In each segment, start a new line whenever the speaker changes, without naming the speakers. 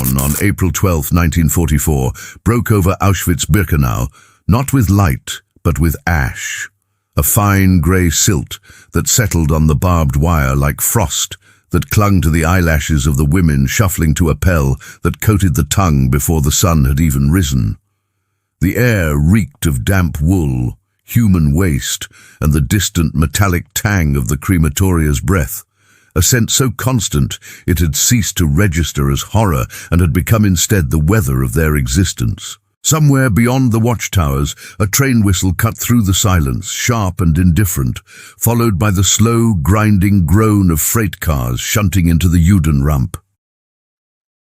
dawn on April 12, 1944, broke over Auschwitz-Birkenau, not with light, but with ash. A fine grey silt that settled on the barbed wire like frost, that clung to the eyelashes of the women shuffling to a pell that coated the tongue before the sun had even risen. The air reeked of damp wool, human waste, and the distant metallic tang of the crematoria's breath, a scent so constant it had ceased to register as horror and had become instead the weather of their existence. Somewhere beyond the watchtowers, a train whistle cut through the silence, sharp and indifferent, followed by the slow, grinding groan of freight cars shunting into the Judenramp.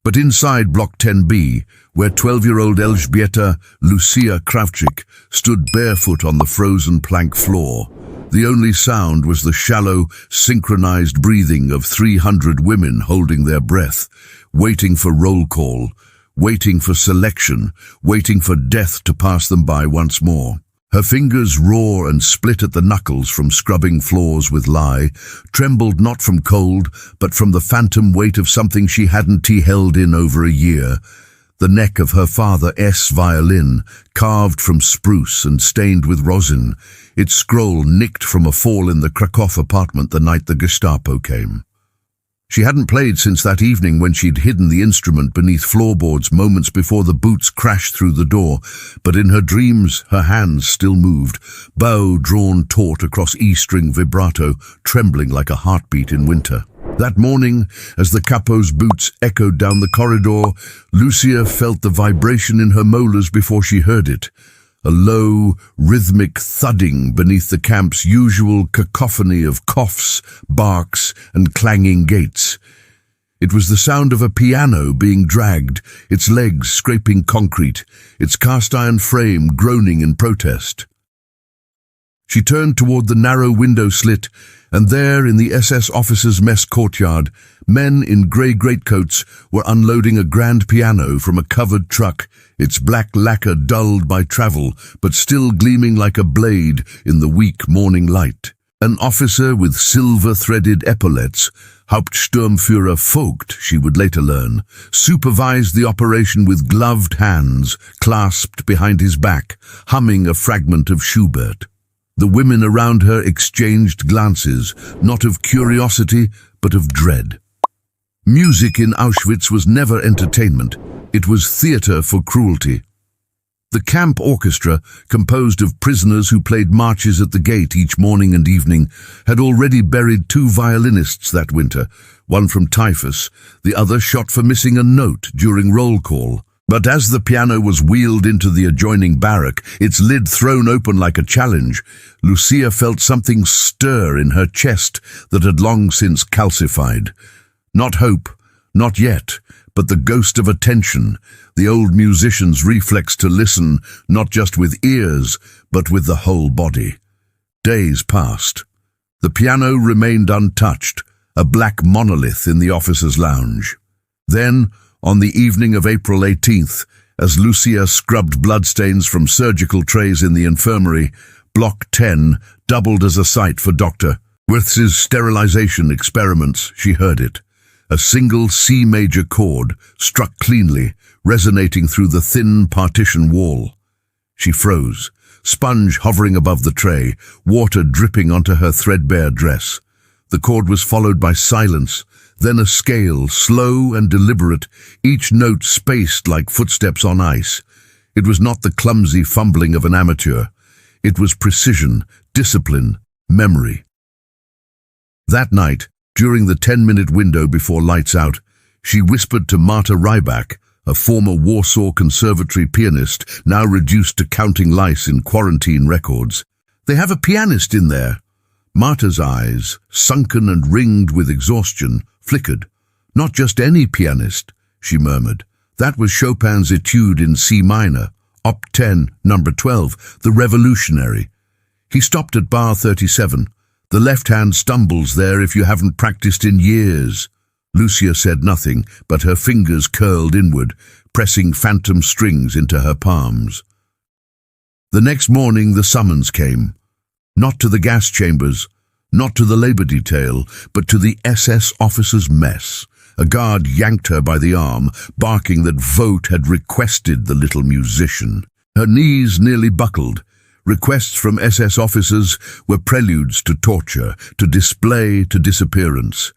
But inside Block 10B, where 12-year-old Elżbieta Lusia Krawczyk stood barefoot on the frozen plank floor, the only sound was the shallow, synchronized breathing of 300 women holding their breath, waiting for roll call, waiting for selection, waiting for death to pass them by once more. Her fingers, raw and split at the knuckles from scrubbing floors with lye, trembled not from cold, but from the phantom weight of something she hadn't held in over a year. The neck of her father's violin, carved from spruce and stained with rosin, its scroll nicked from a fall in the Krakow apartment the night the Gestapo came. She hadn't played since that evening when she'd hidden the instrument beneath floorboards moments before the boots crashed through the door, but in her dreams her hands still moved, bow drawn taut across E-string vibrato, trembling like a heartbeat in winter. That morning, as the capo's boots echoed down the corridor, Lucia felt the vibration in her molars before she heard it. A low, rhythmic thudding beneath the camp's usual cacophony of coughs, barks, and clanging gates. It was the sound of a piano being dragged, its legs scraping concrete, its cast-iron frame groaning in protest. She turned toward the narrow window slit, and there, in the SS officers' mess courtyard, men in grey greatcoats were unloading a grand piano from a covered truck, its black lacquer dulled by travel, but still gleaming like a blade in the weak morning light. An officer with silver-threaded epaulets, Hauptsturmführer Vogt, she would later learn, supervised the operation with gloved hands, clasped behind his back, humming a fragment of Schubert. The women around her exchanged glances, not of curiosity, but of dread. Music in Auschwitz was never entertainment. It was theater for cruelty. The camp orchestra, composed of prisoners who played marches at the gate each morning and evening, had already buried 2 violinists that winter, one from typhus, the other shot for missing a note during roll call. But as the piano was wheeled into the adjoining barrack, its lid thrown open like a challenge, Lucia felt something stir in her chest that had long since calcified. Not hope, not yet, but the ghost of attention, the old musician's reflex to listen, not just with ears, but with the whole body. Days passed. The piano remained untouched, a black monolith in the officers' lounge. Then, on the evening of April 18th, as Lucia scrubbed bloodstains from surgical trays in the infirmary, Block 10 doubled as a site for Dr. Wirth's sterilization experiments. She heard it. A single C major chord, struck cleanly, resonating through the thin partition wall. She froze, sponge hovering above the tray, water dripping onto her threadbare dress. The chord was followed by silence, then a scale, slow and deliberate, each note spaced like footsteps on ice. It was not the clumsy fumbling of an amateur. It was precision, discipline, memory. That night, during the 10-minute window before lights out, she whispered to Marta Rybak, a former Warsaw Conservatory pianist now reduced to counting lice in quarantine records. "They have a pianist in there." Marta's eyes, sunken and ringed with exhaustion, flickered. "Not just any pianist," she murmured. "That was Chopin's Etude in C minor, Op. 10, number 12, the Revolutionary." He stopped at bar 37. "The left hand stumbles there if you haven't practiced in years." Lucia said nothing, but her fingers curled inward, pressing phantom strings into her palms. The next morning the summons came. Not to the gas chambers, not to the labor detail, but to the SS officers' mess, A guard yanked her by the arm, barking that Vogt had requested the little musician. Her knees nearly buckled. Requests from SS officers were preludes to torture, to display, to disappearance.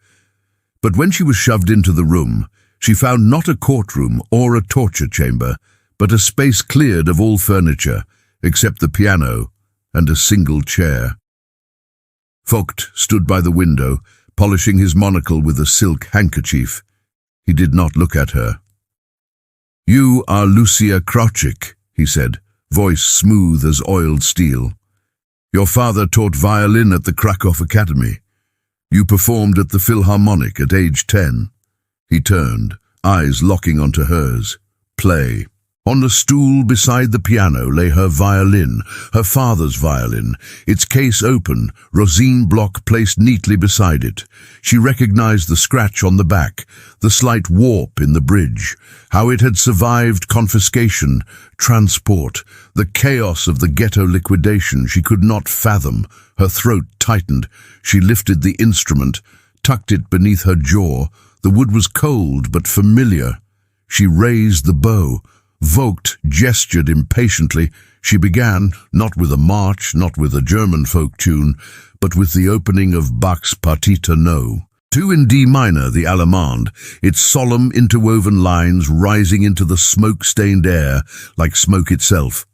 But when she was shoved into the room, she found not a courtroom or a torture chamber, but a space cleared of all furniture, except the piano and a single chair. Vogt stood by the window, polishing his monocle with a silk handkerchief. He did not look at her. "You are Lusia Krawczyk," he said, voice smooth as oiled steel. "Your father taught violin at the Krakow Academy. You performed at the Philharmonic at age 10. He turned, eyes locking onto hers. "Play." On the stool beside the piano lay her violin, her father's violin, its case open, rosine block placed neatly beside it. She recognized the scratch on the back, the slight warp in the bridge, how it had survived confiscation, transport, the chaos of the ghetto liquidation she could not fathom. Her throat tightened. She lifted the instrument, tucked it beneath her jaw. The wood was cold but familiar. She raised the bow. Vogt gestured impatiently. She began, not with a march, not with a German folk tune, but with the opening of Bach's Partita No. 2 in D minor, the Allemande, its solemn interwoven lines rising into the smoke-stained air like smoke itself.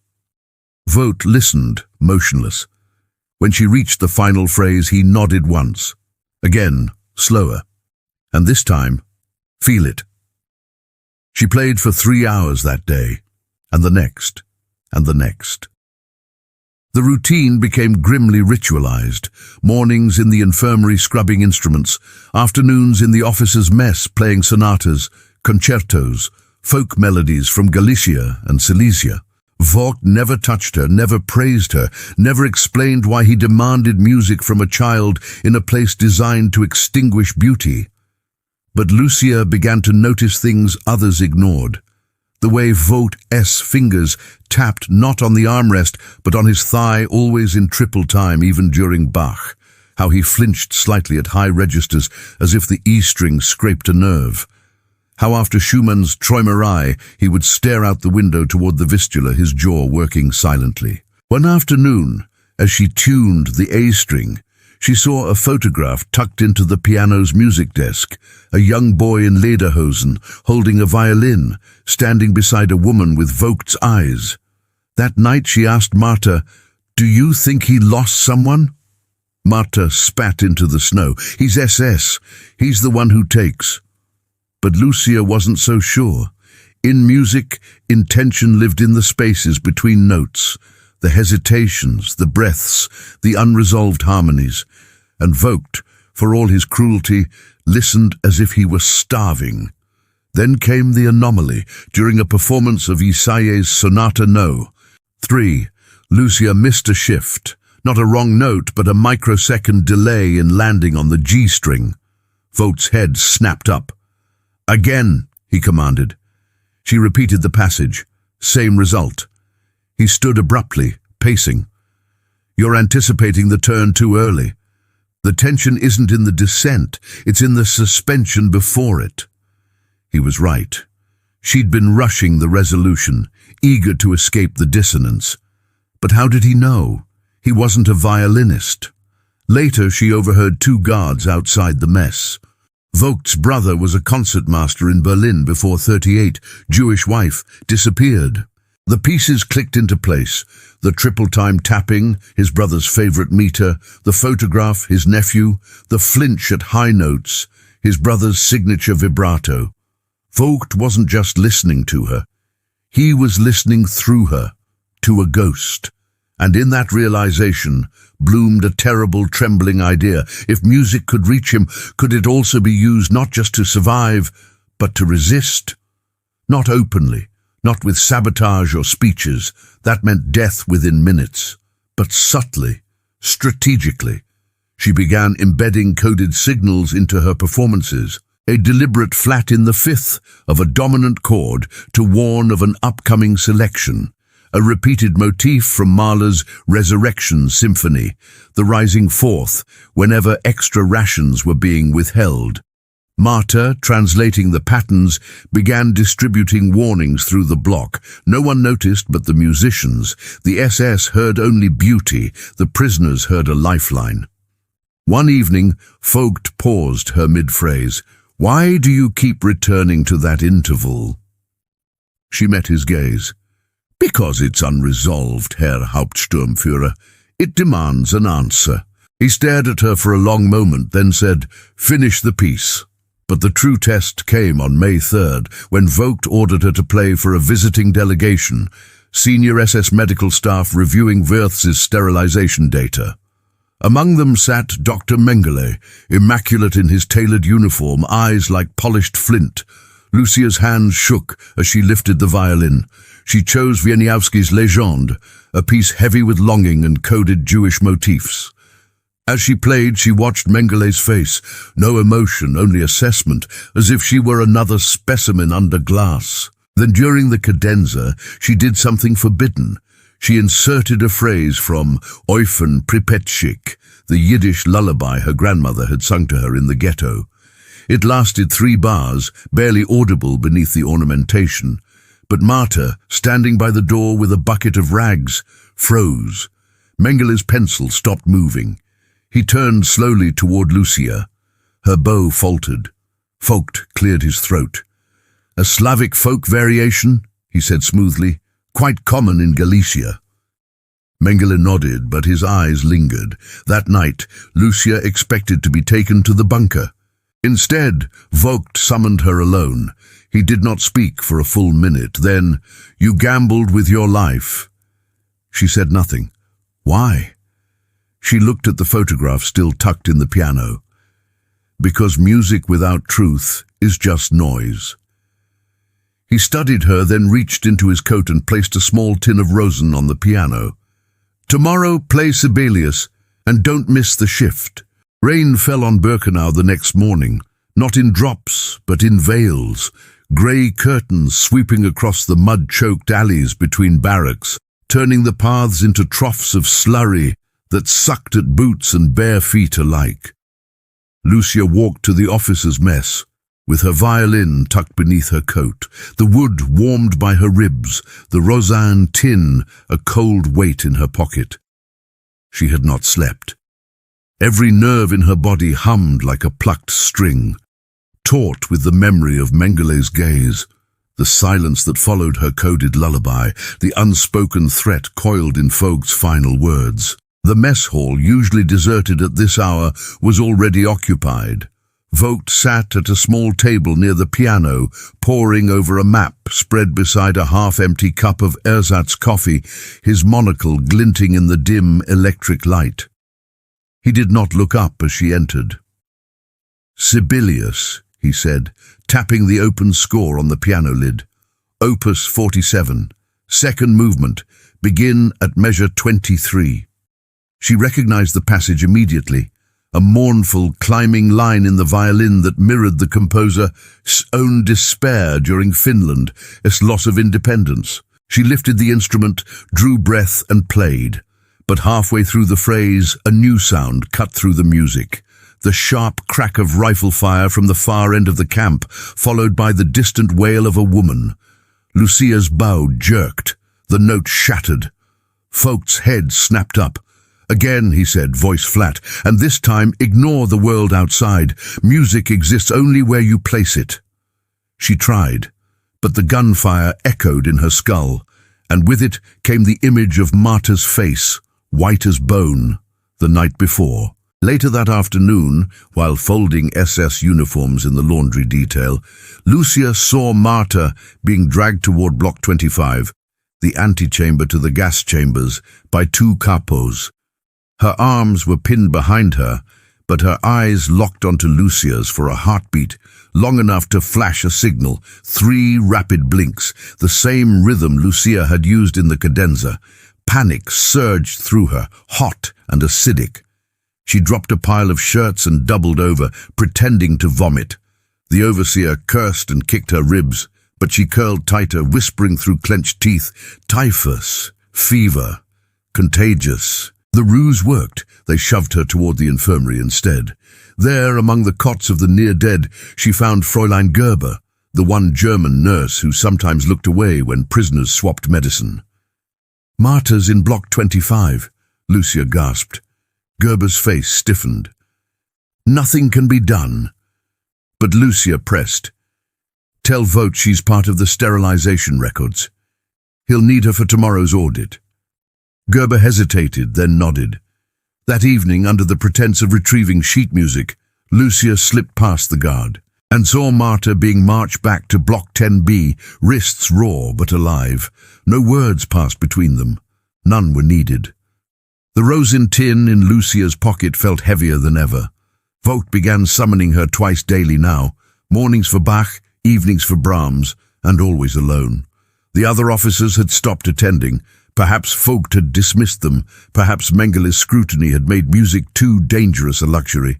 Vogt listened, motionless. When she reached the final phrase, he nodded once. Again, slower. And this time, "Feel it." She played for 3 hours that day, and the next, and the next. The routine became grimly ritualized, mornings in the infirmary scrubbing instruments, afternoons in the officers' mess playing sonatas, concertos, folk melodies from Galicia and Silesia. Vogt never touched her, never praised her, never explained why he demanded music from a child in a place designed to extinguish beauty. But Lusia began to notice things others ignored. The way Vogt's fingers tapped not on the armrest, but on his thigh, always in triple time, even during Bach. How he flinched slightly at high registers, as if the E-string scraped a nerve. How after Schumann's Träumerei, he would stare out the window toward the Vistula, his jaw working silently. One afternoon, as she tuned the A-string, she saw a photograph tucked into the piano's music desk, a young boy in lederhosen, holding a violin, standing beside a woman with Vogt's eyes. That night she asked Marta, "Do you think he lost someone?" Marta spat into the snow. "He's SS. He's the one who takes." But Lusia wasn't so sure. In music, intention lived in the spaces between notes, the hesitations, the breaths, the unresolved harmonies. And Vogt, for all his cruelty, listened as if he were starving. Then came the anomaly during a performance of Isaiah's Sonata No. 3. Lusia missed a shift, not a wrong note, but a microsecond delay in landing on the G string. Vogt's head snapped up. "Again," he commanded. She repeated the passage. Same result. He stood abruptly, pacing. "You're anticipating the turn too early. The tension isn't in the descent, it's in the suspension before it." He was right. She'd been rushing the resolution, eager to escape the dissonance. But how did he know? He wasn't a violinist. Later, she overheard 2 guards outside the mess. Vogt's brother was a concertmaster in Berlin before 38, Jewish wife, disappeared. The pieces clicked into place. The triple-time tapping, his brother's favorite meter, the photograph, his nephew, the flinch at high notes, his brother's signature vibrato. Vogt wasn't just listening to her. He was listening through her, to a ghost. And in that realization bloomed a terrible, trembling idea. If music could reach him, could it also be used not just to survive, but to resist? Not openly, not with sabotage or speeches. That meant death within minutes. But subtly, strategically, she began embedding coded signals into her performances. A deliberate flat in the fifth of a dominant chord to warn of an upcoming selection. A repeated motif from Mahler's Resurrection Symphony, the rising forth whenever extra rations were being withheld. Marta, translating the patterns, began distributing warnings through the block. No one noticed but the musicians. The SS heard only beauty. The prisoners heard a lifeline. One evening, Vogt paused her mid-phrase. "Why do you keep returning to that interval?" She met his gaze. "Because it's unresolved, Herr Hauptsturmführer. It demands an answer." He stared at her for a long moment, then said, "Finish the piece." But the true test came on May 3rd, when Vogt ordered her to play for a visiting delegation, senior SS medical staff reviewing Wirth's sterilization data. Among them sat Dr. Mengele, immaculate in his tailored uniform, eyes like polished flint. Lucia's hands shook as she lifted the violin. She chose Wieniawski's Legende, a piece heavy with longing and coded Jewish motifs. As she played, she watched Mengele's face, no emotion, only assessment, as if she were another specimen under glass. Then during the cadenza, she did something forbidden. She inserted a phrase from Eufen Pripetschik, the Yiddish lullaby her grandmother had sung to her in the ghetto. It lasted 3 bars, barely audible beneath the ornamentation. But Marta, standing by the door with a bucket of rags, froze. Mengele's pencil stopped moving. He turned slowly toward Lucia. Her bow faltered. Vogt cleared his throat. "A Slavic folk variation," he said smoothly, "quite common in Galicia." Mengele nodded, but his eyes lingered. That night, Lucia expected to be taken to the bunker. Instead, Vogt summoned her alone. He did not speak for a full minute. Then, "You gambled with your life." She said nothing. Why? She looked at the photograph still tucked in the piano. Because music without truth is just noise. He studied her, then reached into his coat and placed a small tin of rosin on the piano. "Tomorrow play Sibelius, and don't miss the shift." Rain fell on Birkenau the next morning, not in drops, but in veils, grey curtains sweeping across the mud-choked alleys between barracks, turning the paths into troughs of slurry that sucked at boots and bare feet alike. Lucia walked to the officers' mess, with her violin tucked beneath her coat, the wood warmed by her ribs, the rosin tin a cold weight in her pocket. She had not slept. Every nerve in her body hummed like a plucked string, taut with the memory of Mengele's gaze, the silence that followed her coded lullaby, the unspoken threat coiled in Vogt's final words. The mess hall, usually deserted at this hour, was already occupied. Vogt sat at a small table near the piano, poring over a map spread beside a half-empty cup of ersatz coffee, his monocle glinting in the dim electric light. He did not look up as she entered. "Sibelius," he said, tapping the open score on the piano lid. "Opus 47, second movement, begin at measure 23. She recognized the passage immediately, a mournful, climbing line in the violin that mirrored the composer's own despair during Finland, its loss of independence. She lifted the instrument, drew breath, and played. But halfway through the phrase, a new sound cut through the music. The sharp crack of rifle fire from the far end of the camp, followed by the distant wail of a woman. Lucia's bow jerked. The note shattered. Vogt's head snapped up. "Again," he said, voice flat, "and this time ignore the world outside. Music exists only where you place it." She tried, but the gunfire echoed in her skull, and with it came the image of Marta's face, white as bone, the night before. Later that afternoon, while folding SS uniforms in the laundry detail, Lucia saw Marta being dragged toward Block 25, the antechamber to the gas chambers, by 2 capos. Her arms were pinned behind her, but her eyes locked onto Lucia's for a heartbeat, long enough to flash a signal, 3 rapid blinks, the same rhythm Lucia had used in the cadenza. Panic surged through her, hot and acidic. She dropped a pile of shirts and doubled over, pretending to vomit. The overseer cursed and kicked her ribs, but she curled tighter, whispering through clenched teeth, "Typhus, fever, contagious." The ruse worked. They shoved her toward the infirmary instead. There, among the cots of the near-dead, she found Fräulein Gerber, the one German nurse who sometimes looked away when prisoners swapped medicine. "Martyrs in block 25, Lusia gasped. Gerber's face stiffened. "Nothing can be done." But Lusia pressed. "Tell Vogt she's part of the sterilization records. He'll need her for tomorrow's audit." Gerber hesitated, then nodded. That evening, under the pretense of retrieving sheet music, Lusia slipped past the guard and saw Marta being marched back to Block 10B, wrists raw but alive. No words passed between them. None were needed. The rosin tin in Lucia's pocket felt heavier than ever. Vogt began summoning her twice daily now, mornings for Bach, evenings for Brahms, and always alone. The other officers had stopped attending. Perhaps Vogt had dismissed them. Perhaps Mengeles' scrutiny had made music too dangerous a luxury.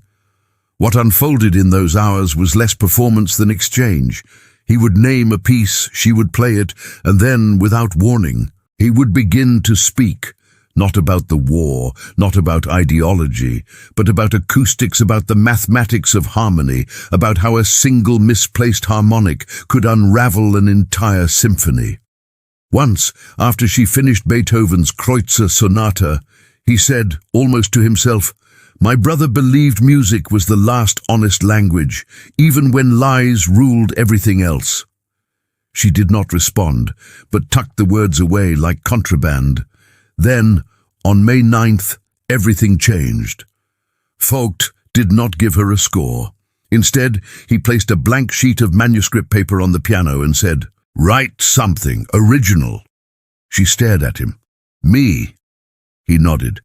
What unfolded in those hours was less performance than exchange. He would name a piece, she would play it, and then, without warning, he would begin to speak. Not about the war, not about ideology, but about acoustics, about the mathematics of harmony, about how a single misplaced harmonic could unravel an entire symphony. Once, after she finished Beethoven's Kreutzer Sonata, he said, almost to himself, "My brother believed music was the last honest language, even when lies ruled everything else." She did not respond, but tucked the words away like contraband. Then, on May 9th, everything changed. Vogt did not give her a score. Instead, he placed a blank sheet of manuscript paper on the piano and said, "Write something original." She stared at him. "Me?" He nodded.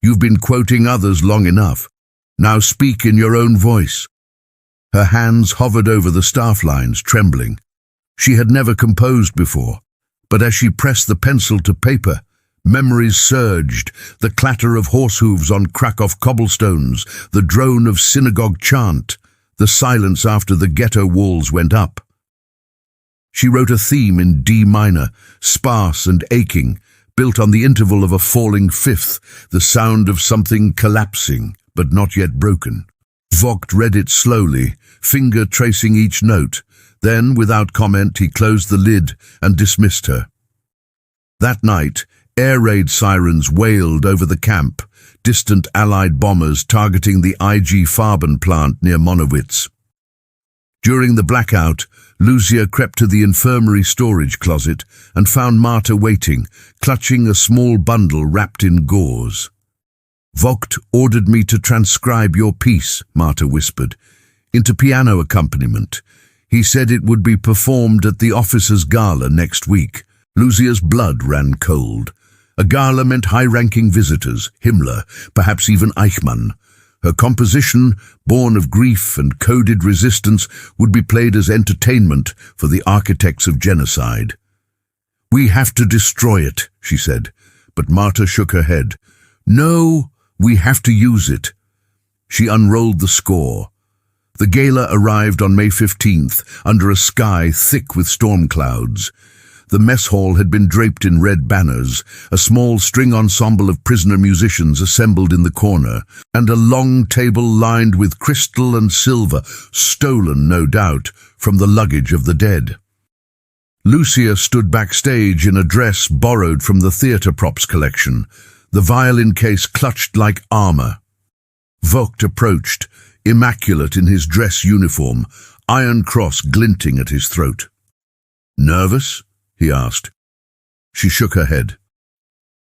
"You've been quoting others long enough. Now speak in your own voice." Her hands hovered over the staff lines, trembling. She had never composed before, but as she pressed the pencil to paper, memories surged, the clatter of horse hooves on Krakow cobblestones, the drone of synagogue chant, the silence after the ghetto walls went up. She wrote a theme in D minor, sparse and aching, built on the interval of a falling fifth, the sound of something collapsing, but not yet broken. Vogt read it slowly, finger tracing each note. Then, without comment, he closed the lid and dismissed her. That night, air raid sirens wailed over the camp, distant Allied bombers targeting the IG Farben plant near Monowitz. During the blackout, Lusia crept to the infirmary storage closet and found Marta waiting, clutching a small bundle wrapped in gauze. "Vogt ordered me to transcribe your piece," Marta whispered, "into piano accompaniment. He said it would be performed at the officers' gala next week." Lusia's blood ran cold. A gala meant high-ranking visitors, Himmler, perhaps even Eichmann. Her composition, born of grief and coded resistance, would be played as entertainment for the architects of genocide. "We have to destroy it," she said, but Marta shook her head. "No, we have to use it." She unrolled the score. The gala arrived on May 15th, under a sky thick with storm clouds. The mess hall had been draped in red banners, a small string ensemble of prisoner musicians assembled in the corner, and a long table lined with crystal and silver, stolen, no doubt, from the luggage of the dead. Lusia stood backstage in a dress borrowed from the theatre props collection, the violin case clutched like armor. Vogt approached, immaculate in his dress uniform, iron cross glinting at his throat. "Nervous?" he asked. She shook her head.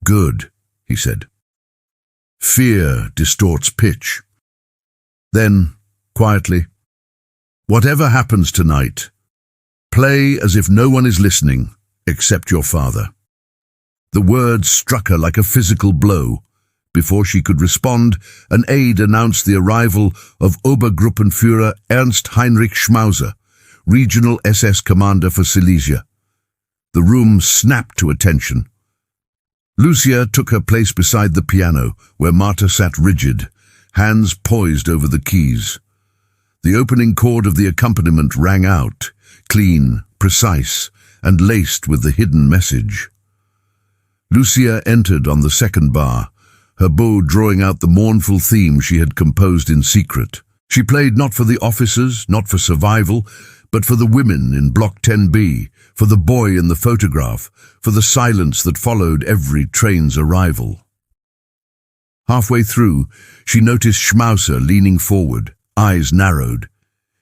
"Good," he said. "Fear distorts pitch." Then, quietly, "Whatever happens tonight, play as if no one is listening except your father." The words struck her like a physical blow. Before she could respond, an aide announced the arrival of Obergruppenführer Ernst Heinrich Schmauser, regional SS commander for Silesia. The room snapped to attention. Lusia took her place beside the piano, where Marta sat rigid, hands poised over the keys. The opening chord of the accompaniment rang out, clean, precise, and laced with the hidden message. Lusia entered on the second bar, her bow drawing out the mournful theme she had composed in secret. She played not for the officers, not for survival, but for the women in Block 10B, for the boy in the photograph, for the silence that followed every train's arrival. Halfway through, she noticed Schmauser leaning forward, eyes narrowed.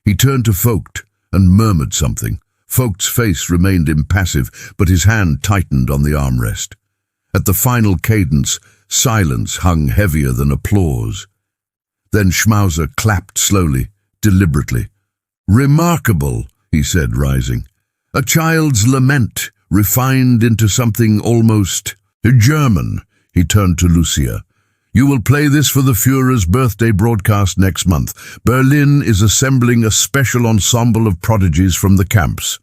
He turned to Vogt and murmured something. Vogt's face remained impassive, but his hand tightened on the armrest. At the final cadence, silence hung heavier than applause. Then Schmauser clapped slowly, deliberately. "Remarkable," he said, rising. "A child's lament, refined into something almost German." He turned to Lusia. "You will play this for the Führer's birthday broadcast next month. Berlin is assembling a special ensemble of prodigies from the camps."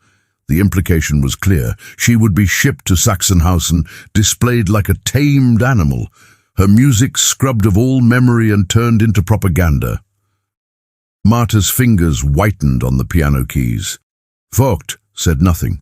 The implication was clear. She would be shipped to Sachsenhausen, displayed like a tamed animal, her music scrubbed of all memory and turned into propaganda. Marta's fingers whitened on the piano keys. Vogt said nothing.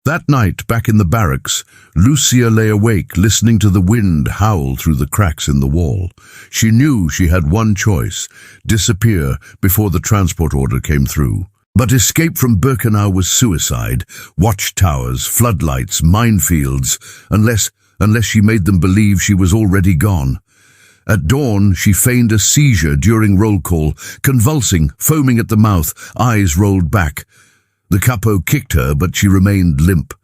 That night, back in the barracks, Lusia lay awake, listening to the wind howl through the cracks in the wall. She knew she had one choice: disappear before the transport order came through. But escape from Birkenau was suicide. Watchtowers, floodlights, minefields, unless she made them believe she was already gone. At dawn, she feigned a seizure during roll call, convulsing, foaming at the mouth, eyes rolled back. The capo kicked her, but she remained limp.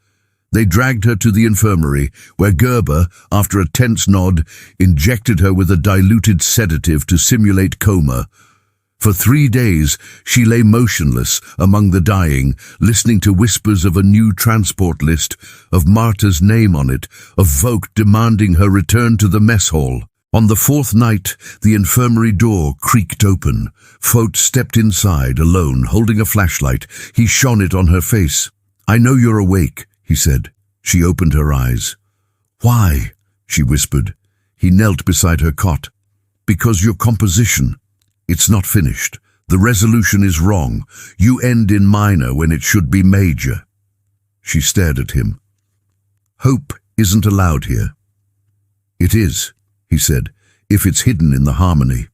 They dragged her to the infirmary, where Gerber, after a tense nod, injected her with a diluted sedative to simulate coma. For 3 days, she lay motionless among the dying, listening to whispers of a new transport list, of Marta's name on it, of Vogt demanding her return to the mess hall. On the 4th night, the infirmary door creaked open. Vogt stepped inside, alone, holding a flashlight. He shone it on her face. "I know you're awake," he said. She opened her eyes. "Why?" she whispered. He knelt beside her cot. "Because your composition. It's not finished. The resolution is wrong. You end in minor when it should be major." She stared at him. "Hope isn't allowed here." "It is," he said, "if it's hidden in the harmony."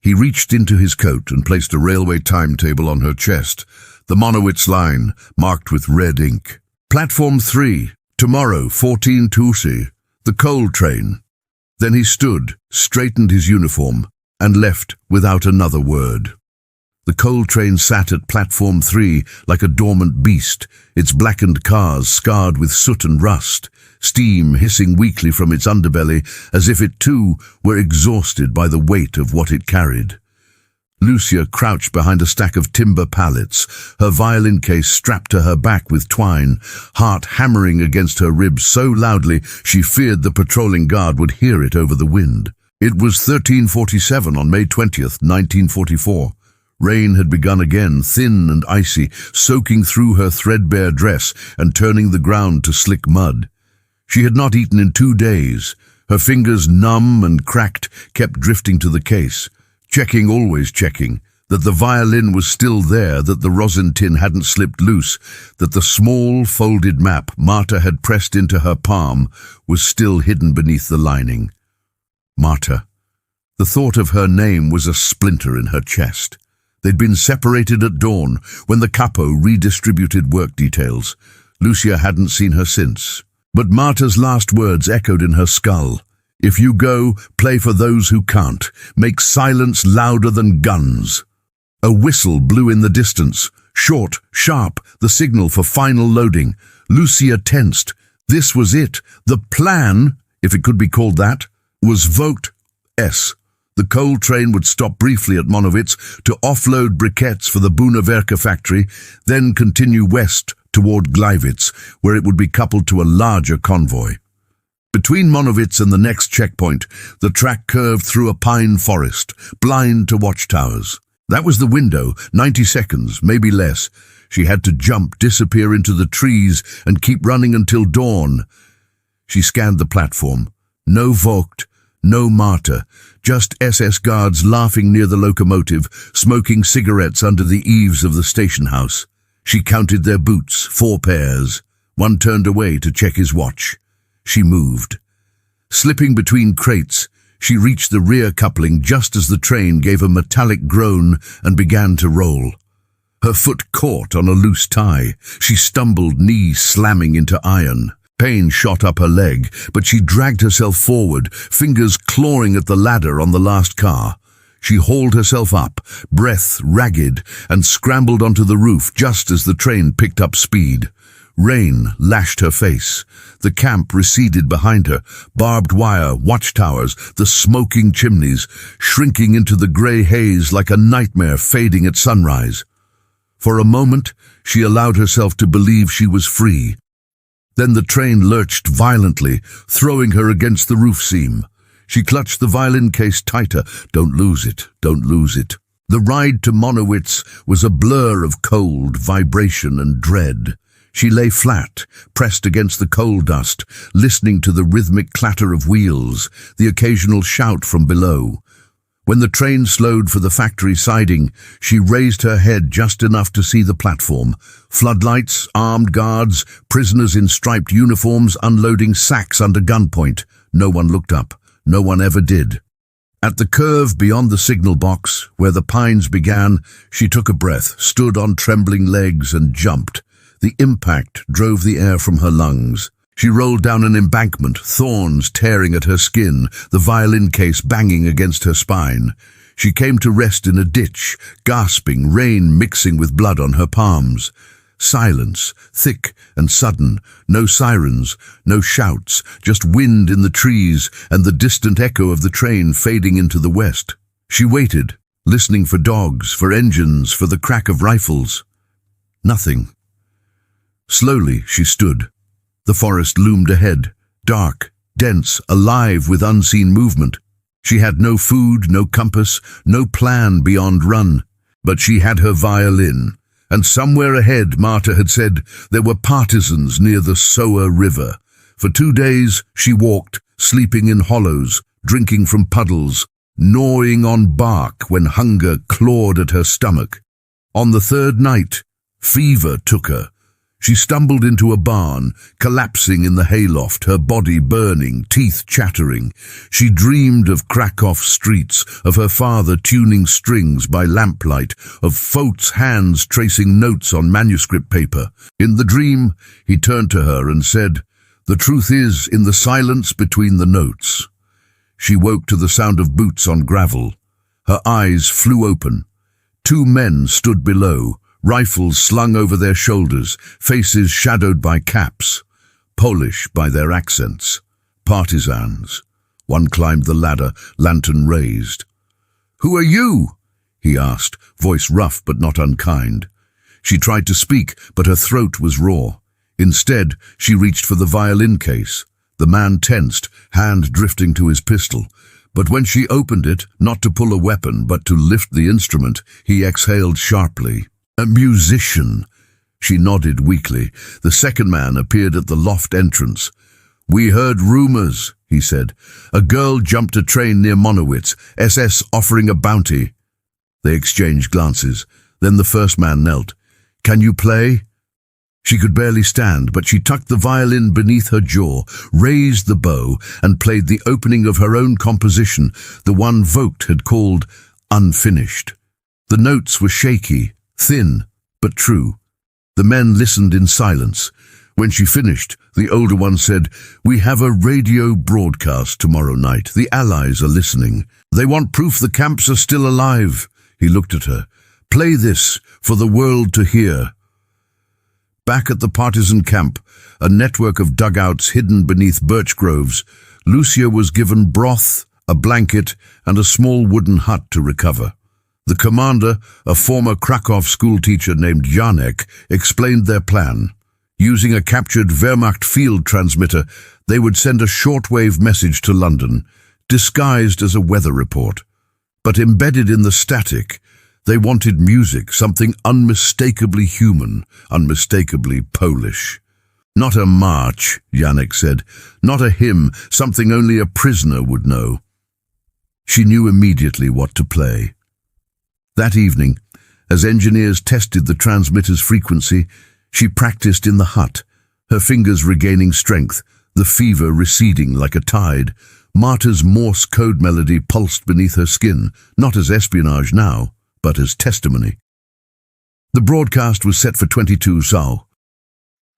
He reached into his coat and placed a railway timetable on her chest, the Monowitz line, marked with red ink. "Platform 3, tomorrow, 14 Tuesday, the coal train." Then he stood, straightened his uniform, and left without another word. The coal train sat at platform 3 like a dormant beast, its blackened cars scarred with soot and rust, steam hissing weakly from its underbelly as if it too were exhausted by the weight of what it carried. Lusia crouched behind a stack of timber pallets, her violin case strapped to her back with twine, heart hammering against her ribs so loudly she feared the patrolling guard would hear it over the wind. It was 1347 on May 20th, 1944. Rain had begun again, thin and icy, soaking through her threadbare dress and turning the ground to slick mud. She had not eaten in 2 days. Her fingers, numb and cracked, kept drifting to the case, always checking, that the violin was still there, that the rosin tin hadn't slipped loose, that the small, folded map Marta had pressed into her palm was still hidden beneath the lining. Marta. The thought of her name was a splinter in her chest. They'd been separated at dawn, when the capo redistributed work details. Lusia hadn't seen her since. But Marta's last words echoed in her skull. "If you go, play for those who can't. Make silence louder than guns." A whistle blew in the distance. Short, sharp, the signal for final loading. Lusia tensed. This was it. The plan, if it could be called that, was Vogt S. The coal train would stop briefly at Monowitz to offload briquettes for the Buna factory, then continue west toward Gleiwitz, where it would be coupled to a larger convoy. Between Monowitz and the next checkpoint, the track curved through a pine forest, blind to watchtowers. That was the window, 90 seconds, maybe less. She had to jump, disappear into the trees, and keep running until dawn. She scanned the platform. No Vogt, no Marta, just SS guards laughing near the locomotive, smoking cigarettes under the eaves of the station house. She counted their boots, 4 pairs. One turned away to check his watch. She moved. Slipping between crates, she reached the rear coupling just as the train gave a metallic groan and began to roll. Her foot caught on a loose tie. She stumbled, knee slamming into iron. Pain shot up her leg, but she dragged herself forward, fingers clawing at the ladder on the last car. She hauled herself up, breath ragged, and scrambled onto the roof just as the train picked up speed. Rain lashed her face. The camp receded behind her, barbed wire, watchtowers, the smoking chimneys, shrinking into the grey haze like a nightmare fading at sunrise. For a moment, she allowed herself to believe she was free. Then the train lurched violently, throwing her against the roof seam. She clutched the violin case tighter. Don't lose it, don't lose it. The ride to Auschwitz was a blur of cold, vibration, and dread. She lay flat, pressed against the coal dust, listening to the rhythmic clatter of wheels, the occasional shout from below. When the train slowed for the factory siding, she raised her head just enough to see the platform. Floodlights, armed guards, prisoners in striped uniforms unloading sacks under gunpoint. No one looked up. No one ever did. At the curve beyond the signal box, where the pines began, she took a breath, stood on trembling legs and jumped. The impact drove the air from her lungs. She rolled down an embankment, thorns tearing at her skin, the violin case banging against her spine. She came to rest in a ditch, gasping, rain mixing with blood on her palms. Silence, thick and sudden, no sirens, no shouts, just wind in the trees and the distant echo of the train fading into the west. She waited, listening for dogs, for engines, for the crack of rifles. Nothing. Slowly she stood. The forest loomed ahead, dark, dense, alive with unseen movement. She had no food, no compass, no plan beyond run. But she had her violin. And somewhere ahead, Marta had said, there were partisans near the Soa River. For 2 days she walked, sleeping in hollows, drinking from puddles, gnawing on bark when hunger clawed at her stomach. On the 3rd night, fever took her. She stumbled into a barn, collapsing in the hayloft, her body burning, teeth chattering. She dreamed of Krakow streets, of her father tuning strings by lamplight, of Fote's hands tracing notes on manuscript paper. In the dream, he turned to her and said, "The truth is in the silence between the notes." She woke to the sound of boots on gravel. Her eyes flew open. 2 men stood below, rifles slung over their shoulders, faces shadowed by caps, Polish by their accents, partisans. One climbed the ladder, lantern raised. "Who are you?" he asked, voice rough but not unkind. She tried to speak, but her throat was raw. Instead, she reached for the violin case. The man tensed, hand drifting to his pistol. But when she opened it, not to pull a weapon, but to lift the instrument, he exhaled sharply. "A musician." She nodded weakly. The second man appeared at the loft entrance. "We heard rumors," he said. "A girl jumped a train near Auschwitz, SS offering a bounty." They exchanged glances. Then the first man knelt. "Can you play?" She could barely stand, but she tucked the violin beneath her jaw, raised the bow, and played the opening of her own composition, the one Vogt had called unfinished. The notes were shaky, thin, but true. The men listened in silence. When she finished, the older one said, "We have a radio broadcast tomorrow night. The Allies are listening. They want proof the camps are still alive." He looked at her. "Play this for the world to hear." Back at the partisan camp, a network of dugouts hidden beneath birch groves, Lusia was given broth, a blanket, and a small wooden hut to recover. The commander, a former Krakow schoolteacher named Janek, explained their plan. Using a captured Wehrmacht field transmitter, they would send a shortwave message to London, disguised as a weather report. But embedded in the static, they wanted music, something unmistakably human, unmistakably Polish. "Not a march," Janek said. "Not a hymn, something only a prisoner would know." She knew immediately what to play. That evening, as engineers tested the transmitter's frequency, she practiced in the hut, her fingers regaining strength, the fever receding like a tide. Marta's Morse code melody pulsed beneath her skin, not as espionage now, but as testimony. The broadcast was set for 22 Sao.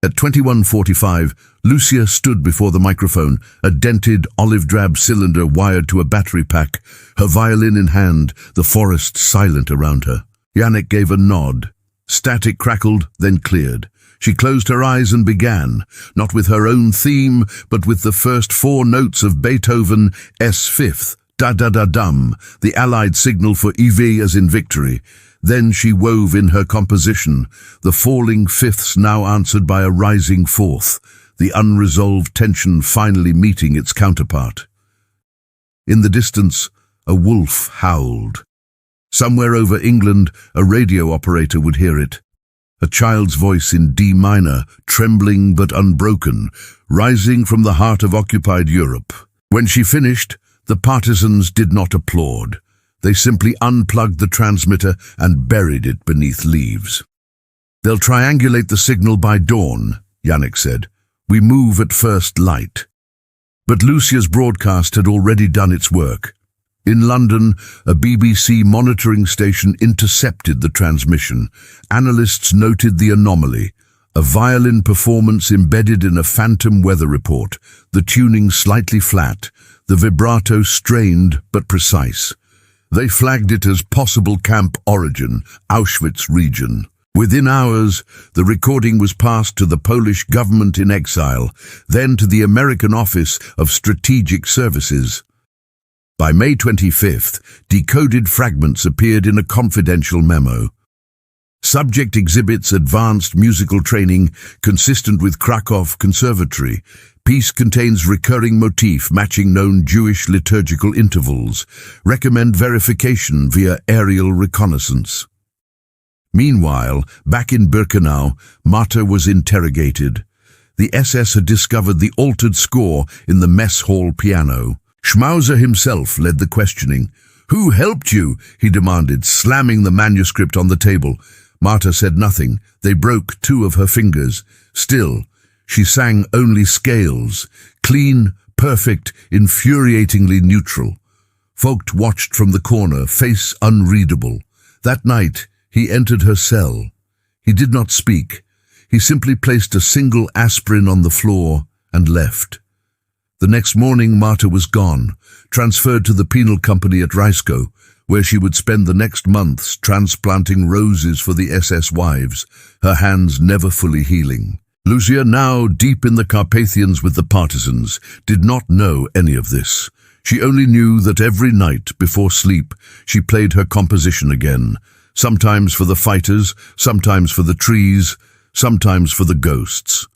At 21:45, Lusia stood before the microphone, a dented, olive-drab cylinder wired to a battery pack, her violin in hand, the forest silent around her. Yannick gave a nod. Static crackled, then cleared. She closed her eyes and began, not with her own theme, but with the first 4 notes of Beethoven S5, da-da-da-dum, the Allied signal for EV as in victory. Then she wove in her composition, the falling fifths now answered by a rising fourth, the unresolved tension finally meeting its counterpart. In the distance, a wolf howled. Somewhere over England, a radio operator would hear it. A child's voice in D minor, trembling but unbroken, rising from the heart of occupied Europe. When she finished, the partisans did not applaud. They simply unplugged the transmitter and buried it beneath leaves. "They'll triangulate the signal by dawn," Yannick said. "We move at first light." But Lucia's broadcast had already done its work. In London, a BBC monitoring station intercepted the transmission. Analysts noted the anomaly, a violin performance embedded in a phantom weather report, the tuning slightly flat, the vibrato strained but precise. They flagged it as possible camp origin, Auschwitz region. Within hours, the recording was passed to the Polish government in exile, then to the American Office of Strategic Services. By May 25th, decoded fragments appeared in a confidential memo. Subject exhibits advanced musical training consistent with Krakow Conservatory. Piece contains recurring motif matching known Jewish liturgical intervals. Recommend verification via aerial reconnaissance. Meanwhile, back in Birkenau, Marta was interrogated. The SS had discovered the altered score in the mess hall piano. Schmauser himself led the questioning. "Who helped you?" he demanded, slamming the manuscript on the table. Marta said nothing. They broke 2 of her fingers. Still, she sang only scales, clean, perfect, infuriatingly neutral. Vogt watched from the corner, face unreadable. That night, he entered her cell. He did not speak. He simply placed a single aspirin on the floor and left. The next morning, Marta was gone, transferred to the penal company at Reiskow, where she would spend the next months transplanting roses for the SS wives, her hands never fully healing. Lusia, now deep in the Carpathians with the partisans, did not know any of this. She only knew that every night before sleep she played her composition again, sometimes for the fighters, sometimes for the trees, sometimes for the ghosts.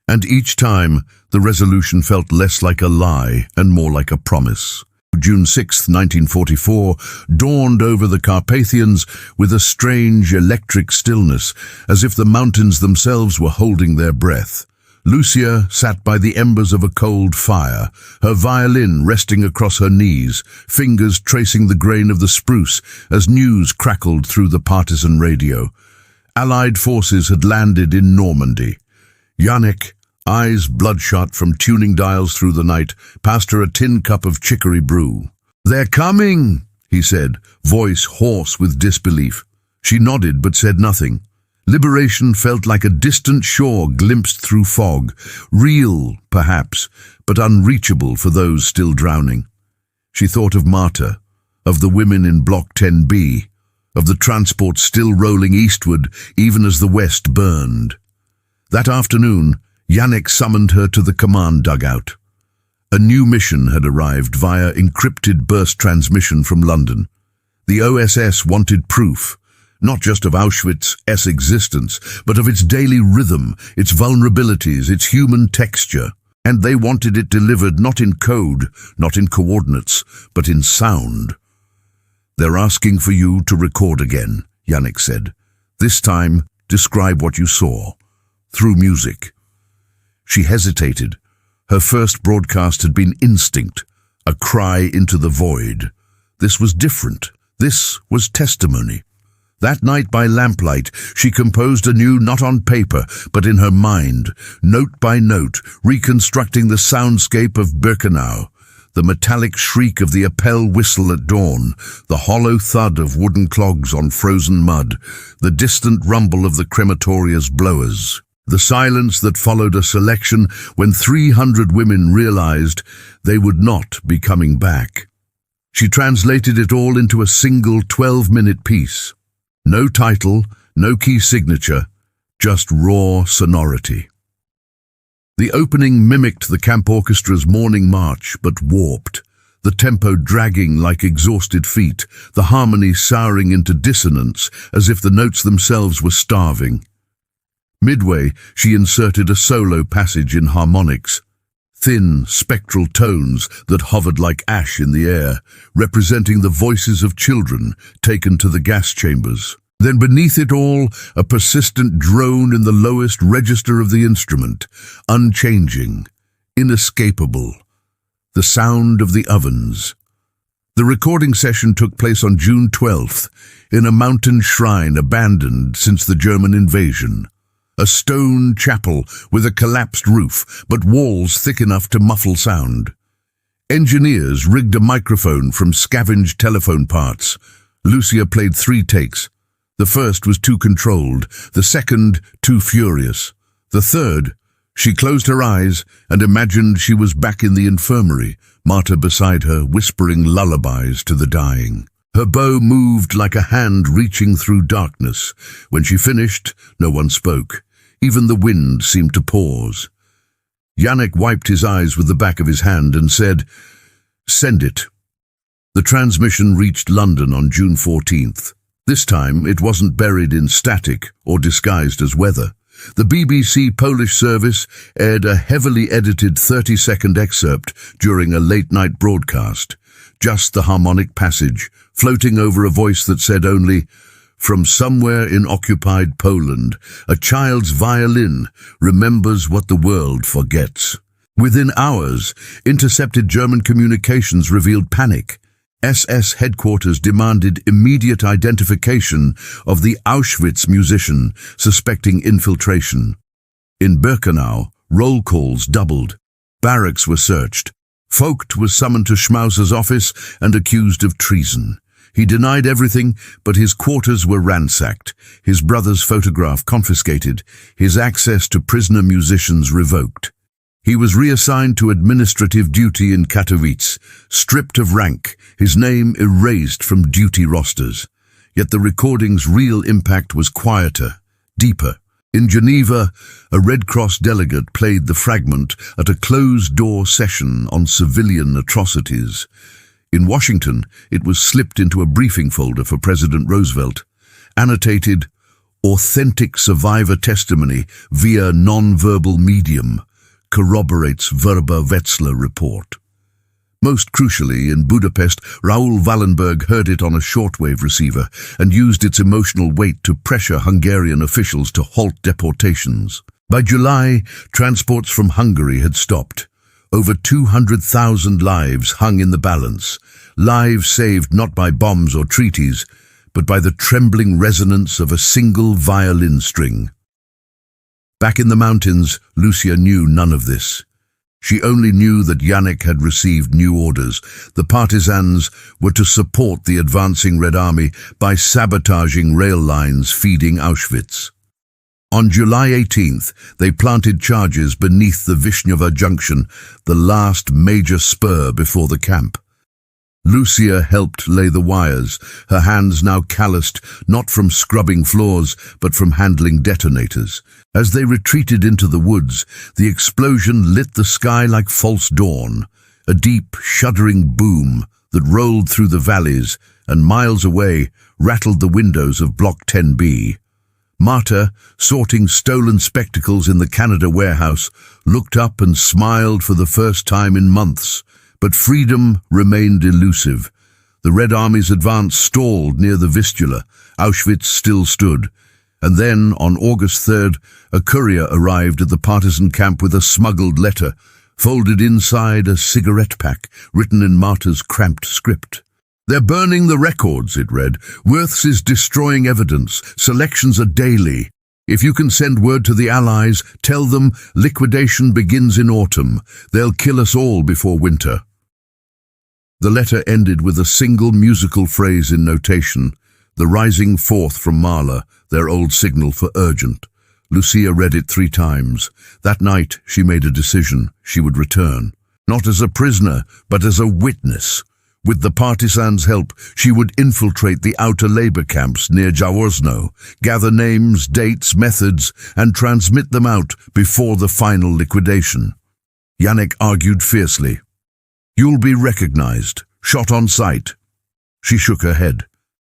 And each time the resolution felt less like a lie and more like a promise. June 6, 1944, dawned over the Carpathians with a strange electric stillness, as if the mountains themselves were holding their breath. Lusia sat by the embers of a cold fire, her violin resting across her knees, fingers tracing the grain of the spruce as news crackled through the partisan radio. Allied forces had landed in Normandy. Yannick, eyes bloodshot from tuning dials through the night, passed her a tin cup of chicory brew. "They're coming," he said, voice hoarse with disbelief. She nodded but said nothing. Liberation felt like a distant shore glimpsed through fog, real, perhaps, but unreachable for those still drowning. She thought of Marta, of the women in Block 10B, of the transport still rolling eastward even as the West burned. That afternoon, Yannick summoned her to the command dugout. A new mission had arrived via encrypted burst transmission from London. The OSS wanted proof, not just of Auschwitz's existence, but of its daily rhythm, its vulnerabilities, its human texture. And they wanted it delivered not in code, not in coordinates, but in sound. "They're asking for you to record again," Yannick said. "This time, describe what you saw, through music." She hesitated. Her first broadcast had been instinct, a cry into the void. This was different. This was testimony. That night by lamplight, she composed anew, not on paper, but in her mind, note by note, reconstructing the soundscape of Birkenau, the metallic shriek of the Appel whistle at dawn, the hollow thud of wooden clogs on frozen mud, the distant rumble of the crematoria's blowers. The silence that followed a selection when 300 women realized they would not be coming back. She translated it all into a single 12-minute piece. No title, no key signature, just raw sonority. The opening mimicked the camp orchestra's morning march, but warped, the tempo dragging like exhausted feet, the harmony souring into dissonance as if the notes themselves were starving. Midway, she inserted a solo passage in harmonics, thin, spectral tones that hovered like ash in the air, representing the voices of children taken to the gas chambers. Then beneath it all, a persistent drone in the lowest register of the instrument, unchanging, inescapable, the sound of the ovens. The recording session took place on June 12th, in a mountain shrine abandoned since the German invasion. A stone chapel with a collapsed roof, but walls thick enough to muffle sound. Engineers rigged a microphone from scavenged telephone parts. Lusia played 3 takes. The first was too controlled, the second too furious. The third, she closed her eyes and imagined she was back in the infirmary, Marta beside her whispering lullabies to the dying. Her bow moved like a hand reaching through darkness. When she finished, no one spoke. Even the wind seemed to pause. Yannick wiped his eyes with the back of his hand and said, "Send it." The transmission reached London on June 14th. This time, it wasn't buried in static or disguised as weather. The BBC Polish service aired a heavily edited 30-second excerpt during a late-night broadcast. Just the harmonic passage, floating over a voice that said only, "From somewhere in occupied Poland, a child's violin remembers what the world forgets." Within hours, intercepted German communications revealed panic. SS headquarters demanded immediate identification of the Auschwitz musician, suspecting infiltration. In Birkenau, roll calls doubled. Barracks were searched. Vogt was summoned to Schmauser's office and accused of treason. He denied everything, but his quarters were ransacked, his brother's photograph confiscated, his access to prisoner musicians revoked. He was reassigned to administrative duty in Katowice, stripped of rank, his name erased from duty rosters. Yet the recording's real impact was quieter, deeper. In Geneva, a Red Cross delegate played the fragment at a closed-door session on civilian atrocities. In Washington, it was slipped into a briefing folder for President Roosevelt, annotated, "Authentic survivor testimony via non-verbal medium, corroborates Verba Wetzler report." Most crucially, in Budapest, Raoul Wallenberg heard it on a shortwave receiver and used its emotional weight to pressure Hungarian officials to halt deportations. By July, transports from Hungary had stopped. Over 200,000 lives hung in the balance, lives saved not by bombs or treaties, but by the trembling resonance of a single violin string. Back in the mountains, Lusia knew none of this. She only knew that Yannick had received new orders. The partisans were to support the advancing Red Army by sabotaging rail lines feeding Auschwitz. On July 18th, they planted charges beneath the Vishneva Junction, the last major spur before the camp. Lusia helped lay the wires, her hands now calloused, not from scrubbing floors, but from handling detonators. As they retreated into the woods, the explosion lit the sky like false dawn, a deep, shuddering boom that rolled through the valleys and miles away rattled the windows of Block 10B. Marta, sorting stolen spectacles in the Canada warehouse, looked up and smiled for the first time in months. But freedom remained elusive. The Red Army's advance stalled near the Vistula. Auschwitz still stood. And then, on August 3rd, a courier arrived at the partisan camp with a smuggled letter, folded inside a cigarette pack, written in Marta's cramped script. "They're burning the records," it read. "Worths is destroying evidence. Selections are daily. If you can send word to the Allies, tell them liquidation begins in autumn. They'll kill us all before winter." The letter ended with a single musical phrase in notation, the rising forth from Marla, their old signal for urgent. Lucia read it 3 times. That night she made a decision. She would return. Not as a prisoner, but as a witness. With the partisans' help, she would infiltrate the outer labor camps near Jaworzno, gather names, dates, methods, and transmit them out before the final liquidation. Yannick argued fiercely. "You'll be recognized, shot on sight." She shook her head.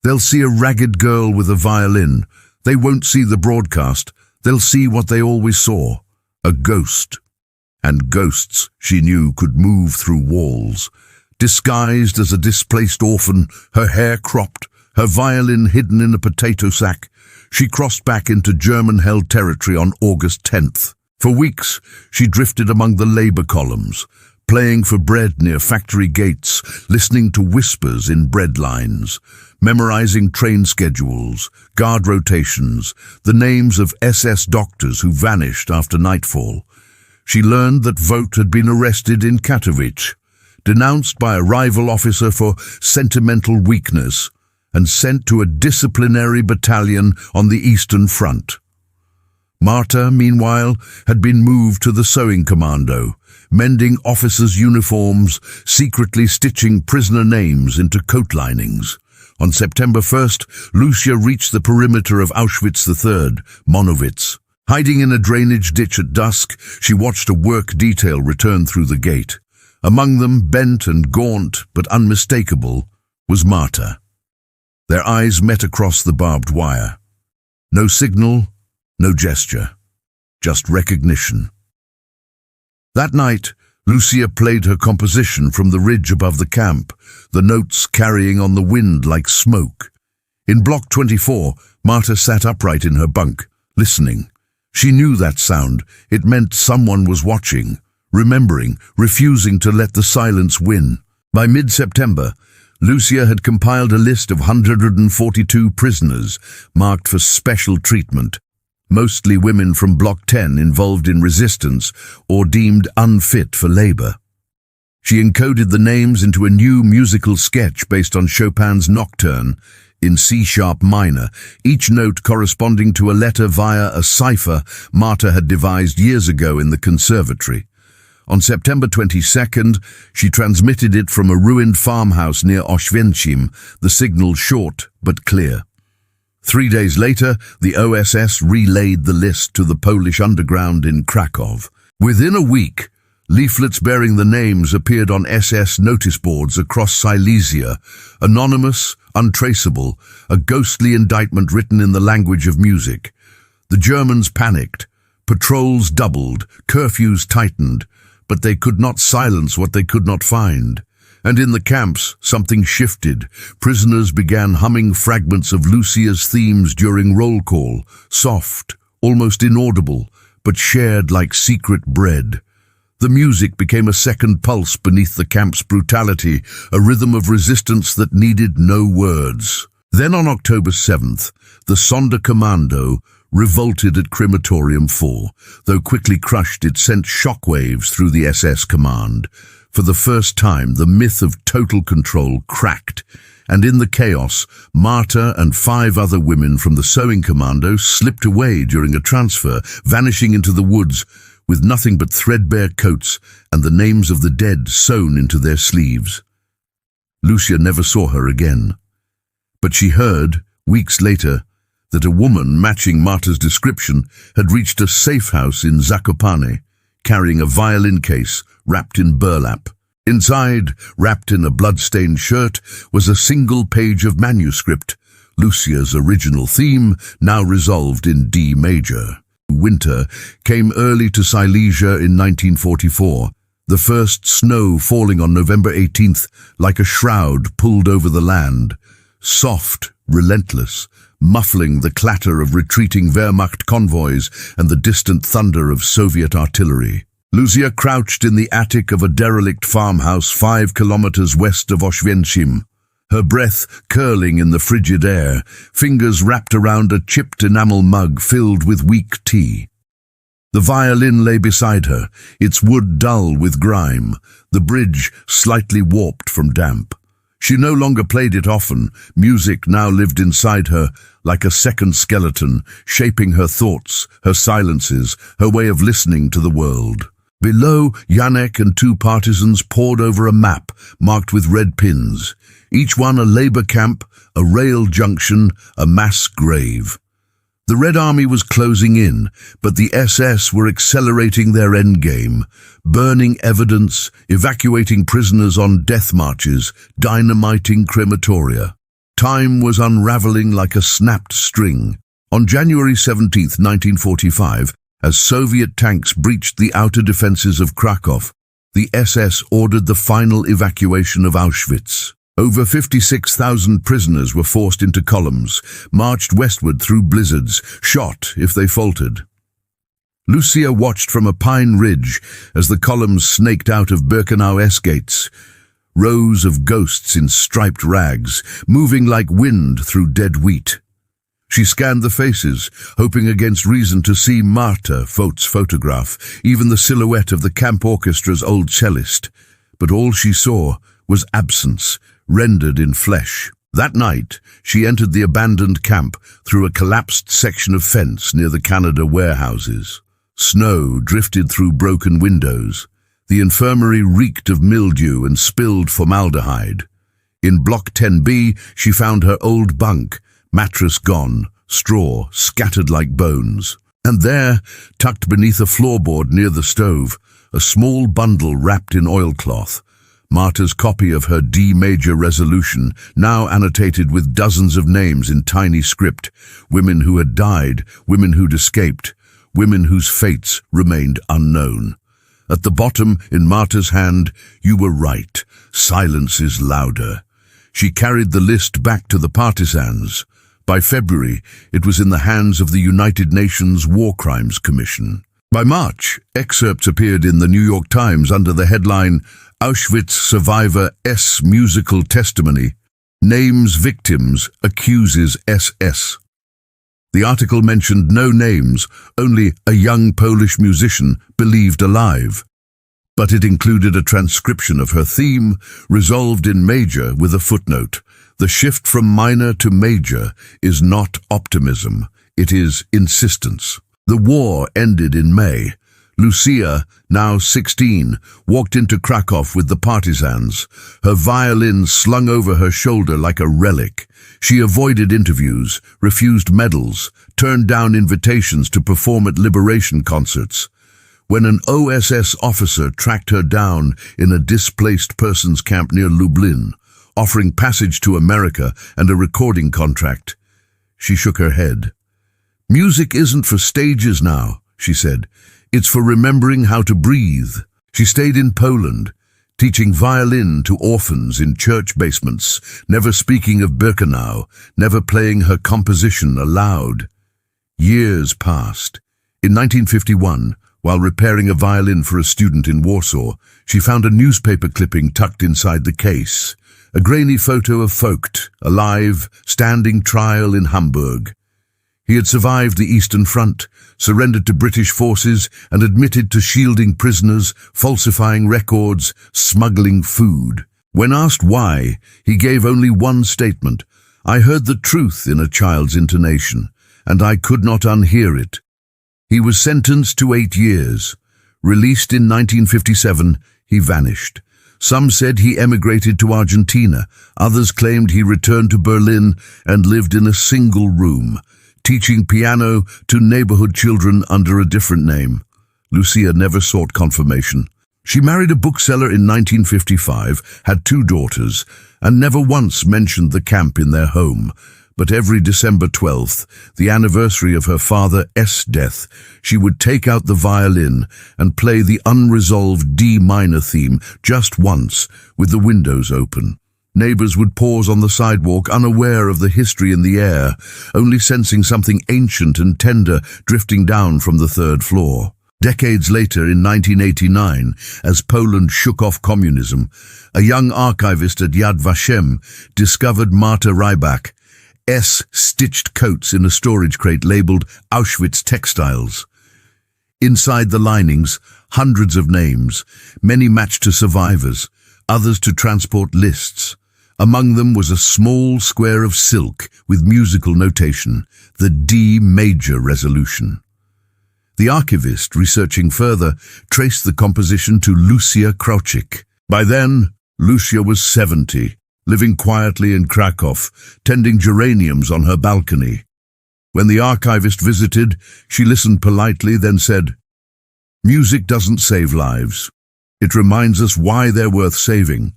"They'll see a ragged girl with a violin. They won't see the broadcast. They'll see what they always saw, a ghost." And ghosts, she knew, could move through walls. Disguised as a displaced orphan, her hair cropped, her violin hidden in a potato sack, she crossed back into German-held territory on August 10th. For weeks, she drifted among the labor columns, playing for bread near factory gates, listening to whispers in bread lines, memorizing train schedules, guard rotations, the names of SS doctors who vanished after nightfall. She learned that Vogt had been arrested in Katowice, denounced by a rival officer for sentimental weakness, and sent to a disciplinary battalion on the Eastern Front. Marta, meanwhile, had been moved to the sewing commando, mending officers' uniforms, secretly stitching prisoner names into coat linings. On September 1st, Lucia reached the perimeter of Auschwitz III, Monowitz. Hiding in a drainage ditch at dusk, she watched a work detail return through the gate. Among them, bent and gaunt, but unmistakable, was Marta. Their eyes met across the barbed wire. No signal, no gesture, just recognition. That night, Lucia played her composition from the ridge above the camp, the notes carrying on the wind like smoke. In Block 24, Marta sat upright in her bunk, listening. She knew that sound. It meant someone was watching, remembering, refusing to let the silence win. By mid-September, Lucia had compiled a list of 142 prisoners marked for special treatment, mostly women from Block 10 involved in resistance or deemed unfit for labor. She encoded the names into a new musical sketch based on Chopin's Nocturne in C-sharp minor, each note corresponding to a letter via a cipher Marta had devised years ago in the conservatory. On September 22nd, she transmitted it from a ruined farmhouse near Auschwitz, the signal short but clear. 3 days later, the OSS relayed the list to the Polish underground in Krakow. Within a week, leaflets bearing the names appeared on SS notice boards across Silesia, anonymous, untraceable, a ghostly indictment written in the language of music. The Germans panicked. Patrols doubled, curfews tightened, but they could not silence what they could not find. And in the camps, something shifted. Prisoners began humming fragments of Lucia's themes during roll call, soft, almost inaudible, but shared like secret bread. The music became a second pulse beneath the camp's brutality, a rhythm of resistance that needed no words. Then on October 7th, the Sonderkommando revolted at Crematorium 4. Though quickly crushed, it sent shockwaves through the SS command. For the first time, the myth of total control cracked, and in the chaos, Marta and 5 other women from the sewing commando slipped away during a transfer, vanishing into the woods with nothing but threadbare coats and the names of the dead sewn into their sleeves. Lucia never saw her again, but she heard, weeks later, that a woman matching Marta's description had reached a safe house in Zakopane, carrying a violin case wrapped in burlap. Inside, wrapped in a blood-stained shirt, was a single page of manuscript, Lucia's original theme, now resolved in D major. Winter came early to Silesia in 1944, the first snow falling on November 18th like a shroud pulled over the land, soft, relentless, muffling the clatter of retreating Wehrmacht convoys and the distant thunder of Soviet artillery. Lusia crouched in the attic of a derelict farmhouse 5 kilometers west of Auschwitz. her breath curling in the frigid air, fingers wrapped around a chipped enamel mug filled with weak tea. The violin lay beside her, its wood dull with grime, the bridge slightly warped from damp. She no longer played it often. Music now lived inside her like a second skeleton, shaping her thoughts, her silences, her way of listening to the world. Below, Janek and two partisans pored over a map marked with red pins, each one a labor camp, a rail junction, a mass grave. The Red Army was closing in, but the SS were accelerating their endgame, burning evidence, evacuating prisoners on death marches, dynamiting crematoria. Time was unraveling like a snapped string. On January 17, 1945, as Soviet tanks breached the outer defenses of Krakow, the SS ordered the final evacuation of Auschwitz. Over 56,000 prisoners were forced into columns, marched westward through blizzards, shot if they faltered. Lusia watched from a pine ridge as the columns snaked out of Birkenau S-gates, rows of ghosts in striped rags, moving like wind through dead wheat. She scanned the faces, hoping against reason to see Marta Vogt's photograph, even the silhouette of the camp orchestra's old cellist. But all she saw was absence, rendered in flesh. That night, she entered the abandoned camp through a collapsed section of fence near the Canada warehouses. Snow drifted through broken windows. The infirmary reeked of mildew and spilled formaldehyde. In Block 10B, she found her old bunk, mattress gone, straw scattered like bones. And there, tucked beneath a floorboard near the stove, a small bundle wrapped in oilcloth, Marta's copy of her D major resolution, now annotated with dozens of names in tiny script, women who had died, women who'd escaped, women whose fates remained unknown. At the bottom, in Marta's hand, "You were right, silence is louder." She carried the list back to the partisans. By February, it was in the hands of the United Nations War Crimes Commission. By March, excerpts appeared in the New York Times under the headline, "Auschwitz Survivor S Musical Testimony, Names Victims, Accuses SS." The article mentioned no names, only a young Polish musician believed alive. But it included a transcription of her theme, resolved in major with a footnote. The shift from minor to major is not optimism, it is insistence. The war ended in May. Lusia, now 16, walked into Krakow with the partisans, her violin slung over her shoulder like a relic. She avoided interviews, refused medals, turned down invitations to perform at liberation concerts. When an OSS officer tracked her down in a displaced persons camp near Lublin, offering passage to America and a recording contract, she shook her head. "Music isn't for stages now," she said. "It's for remembering how to breathe." She stayed in Poland, teaching violin to orphans in church basements, never speaking of Birkenau, never playing her composition aloud. Years passed. In 1951, while repairing a violin for a student in Warsaw, she found a newspaper clipping tucked inside the case. A grainy photo of Vogt, alive, standing trial in Hamburg. He had survived the Eastern Front, surrendered to British forces, and admitted to shielding prisoners, falsifying records, smuggling food. When asked why, he gave only one statement: "I heard the truth in a child's intonation, and I could not unhear it." He was sentenced to 8 years. Released in 1957, he vanished. Some said he emigrated to Argentina. Others claimed he returned to Berlin and lived in a single room, teaching piano to neighborhood children under a different name. Lusia never sought confirmation. She married a bookseller in 1955, had 2 daughters, and never once mentioned the camp in their home. But every December 12th, the anniversary of her father's death, she would take out the violin and play the unresolved D minor theme just once, with the windows open. Neighbors would pause on the sidewalk, unaware of the history in the air, only sensing something ancient and tender drifting down from the 3rd floor. Decades later, in 1989, as Poland shook off communism, a young archivist at Yad Vashem discovered Marta Rybak's stitched coats in a storage crate labeled Auschwitz textiles. Inside the linings, hundreds of names, many matched to survivors, others to transport lists. Among them was a small square of silk with musical notation, the D major resolution. The archivist, researching further, traced the composition to Lusia Krawczyk. By then, Lusia was 70, living quietly in Krakow, tending geraniums on her balcony. When the archivist visited, she listened politely, then said, "Music doesn't save lives. It reminds us why they're worth saving."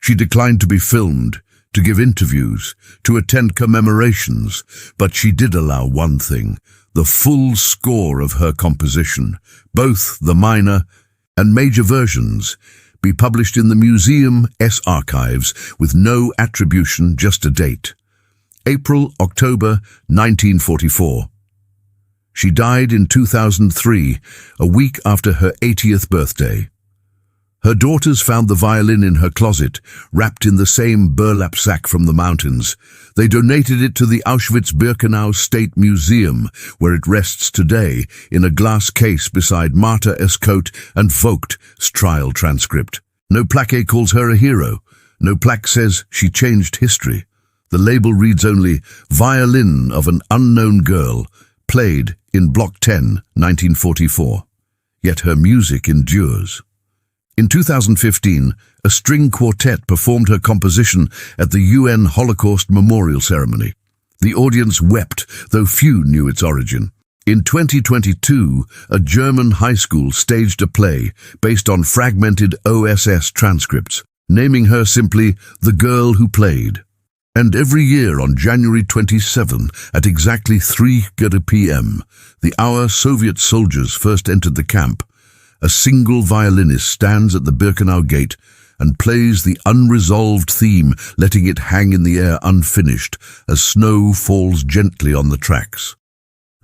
She declined to be filmed, to give interviews, to attend commemorations, but she did allow one thing: the full score of her composition, both the minor and major versions, be published in the museum's archives with no attribution, just a date. April-October 1944. She died in 2003, a week after her 80th birthday. Her daughters found the violin in her closet, wrapped in the same burlap sack from the mountains. They donated it to the Auschwitz-Birkenau State Museum, where it rests today in a glass case beside Marta's coat and Vogt's trial transcript. No plaque calls her a hero. No plaque says she changed history. The label reads only, "Violin of an unknown girl, played in Block 10, 1944. Yet her music endures. In 2015, a string quartet performed her composition at the UN Holocaust Memorial Ceremony. The audience wept, though few knew its origin. In 2022, a German high school staged a play based on fragmented OSS transcripts, naming her simply "The Girl Who Played." And every year on January 27 at exactly 3:00 p.m., the hour Soviet soldiers first entered the camp, a single violinist stands at the Birkenau gate and plays the unresolved theme, letting it hang in the air unfinished as snow falls gently on the tracks.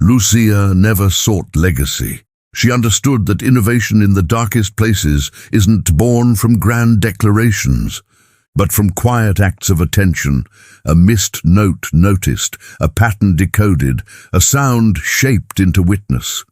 Lusia never sought legacy. She understood that innovation in the darkest places isn't born from grand declarations, but from quiet acts of attention, a missed note noticed, a pattern decoded, a sound shaped into witness.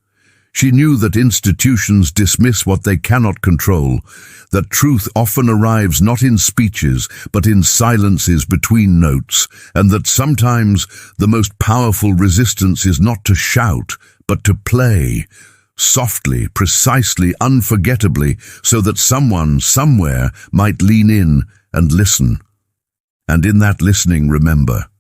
She knew that institutions dismiss what they cannot control, that truth often arrives not in speeches but in silences between notes, and that sometimes the most powerful resistance is not to shout, but to play, softly, precisely, unforgettably, so that someone, somewhere, might lean in and listen. And in that listening, remember,